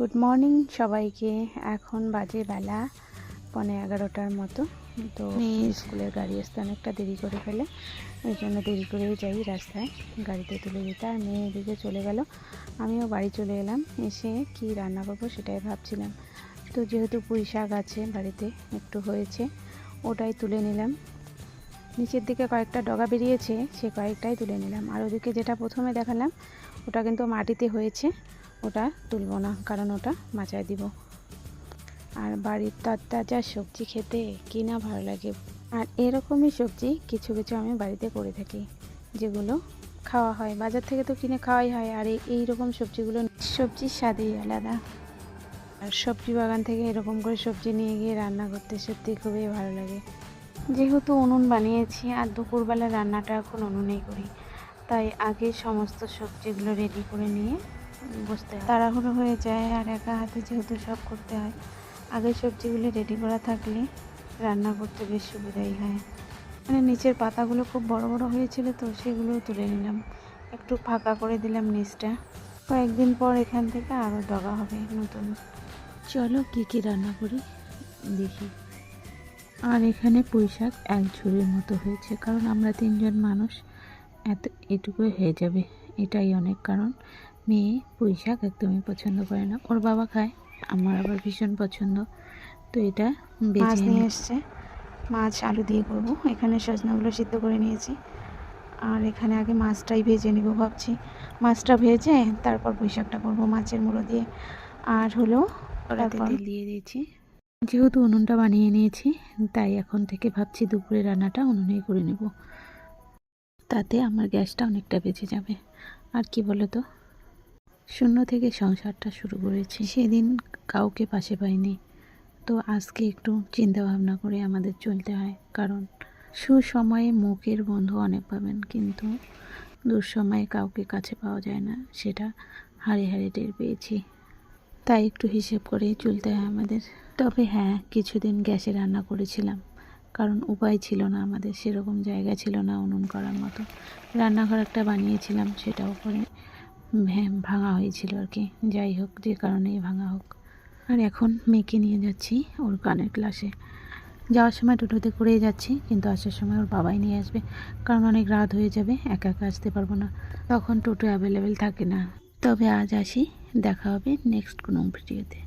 Good morning সবাইকে। এখন বাজে বেলা 11:15টার মতো। তো স্কুলের গাড়ি আসতে অনেকটা দেরি করে ফেলে, ওই জন্য দেরি করেই যাই রাস্তায় গাড়িতে তুলে দিতে। আর মেয়ে এদিকে চলে গেল, আমিও বাড়ি চলে এলাম। এসে কি রান্না করবো সেটাই ভাবছিলাম। তো যেহেতু পুঁই শাক আছে বাড়িতে, একটু হয়েছে, ওটাই তুলে নিলাম। নিচের দিকে কয়েকটা ডগা বেরিয়েছে, সে কয়েকটাই তুলে নিলাম। আর ওদিকে যেটা প্রথমে দেখালাম ওটা কিন্তু মাটিতে হয়েছে, ওটা তুলব না, কারণ ওটা মাচায় দিব। আর বাড়ির তরতাজা সবজি খেতে কি না ভালো লাগে। আর এরকমই সবজি কিছু কিছু আমি বাড়িতে করে থাকি, যেগুলো খাওয়া হয়। বাজার থেকে তো কিনে খাওয়াই হয়, আর এইরকম সবজিগুলো সবজির স্বাদই আলাদা। আর সবজি বাগান থেকে এরকম করে সবজি নিয়ে গিয়ে রান্না করতে সত্যি খুবই ভালো লাগে। যেহেতু উনুন বানিয়েছি আর দুপুরবেলা রান্নাটা এখন উনুনেই করি, তাই আগে সমস্ত সবজিগুলো রেডি করে নিয়ে বসতে হয়। তাড়াহুড়ো হয়ে যায়, আর একা হাতে যেহেতু সব করতে হয়, আগে সবজিগুলো রেডি করা থাকলে রান্না করতে বেশ সুবিধাই হয়। মানে নিচের পাতাগুলো খুব বড় বড় হয়েছিল, তো সেগুলোও তুলে নিলাম, একটু ফাঁকা করে দিলাম নিচটা। কয়েকদিন পর এখান থেকে আরও ডগা হবে নতুন। চলো কী কী রান্না করি দেখি। আর এখানে পুঁই শাক এক ঝুড়ির মতো হয়েছে, কারণ আমরা 3জন মানুষ, এটুকুই হয়ে যাবে, এটাই অনেক। কারণ মেয়ে পুঁই শাক একদমই পছন্দ করে না, ওর বাবা খায়, আমার আবার ভীষণ পছন্দ। তো এটা মাছ নিয়ে এসছে, মাছ আলু দিয়ে করব। এখানে সজনাগুলো সিদ্ধ করে নিয়েছি, আর এখানে আগে মাছটাই ভেজে নেব ভাবছি। মাছটা ভেজে তারপর পুঁই শাকটা করবো মাছের মুড়ো দিয়ে। আর হলো তেল দিয়ে দিয়েছি। যেহেতু উনুনটা বানিয়ে নিয়েছি, তাই এখন থেকে ভাবছি দুপুরে রান্নাটা উনুনেই করে নেব, তাতে আমার গ্যাসটা অনেকটা বেঁচে যাবে। আর কি বলো তো, শূন্য থেকে সংসারটা শুরু করেছি, সেদিন কাউকে পাশে পাইনি। তো আজকে একটু চিন্তা ভাবনা করে আমাদের চলতে হয়, কারণ সুসময়ে মুখের বন্ধু অনেক পাবেন, কিন্তু দুঃসময়ে কাউকে কাছে পাওয়া যায় না, সেটা হাড়ে হাড়ে টের পেয়েছি। তাই একটু হিসেব করেই চলতে হয় আমাদের। তবে হ্যাঁ, কিছুদিন গ্যাসে রান্না করেছিলাম, কারণ উপায় ছিল না, আমাদের সেরকম জায়গা ছিল না উনুন করার মতো। রান্নাঘর একটা বানিয়েছিলাম, সেটাও করে ভাঙা হয়েছিল আর কি। যাই হোক, যে কারণেই ভাঙা হোক। আর এখন মেয়েকে নিয়ে যাচ্ছি ওর গানের ক্লাসে। যাওয়ার সময় টোটোতে করেই যাচ্ছি, কিন্তু আসার সময় ওর বাবাই নিয়ে আসবে, কারণ অনেক রাত হয়ে যাবে, একা একা আসতে পারবো না, তখন টোটো অ্যাভেলেবেল থাকে না। তবে আজ আসি, দেখা হবে নেক্সট কোনো ভিডিওতে।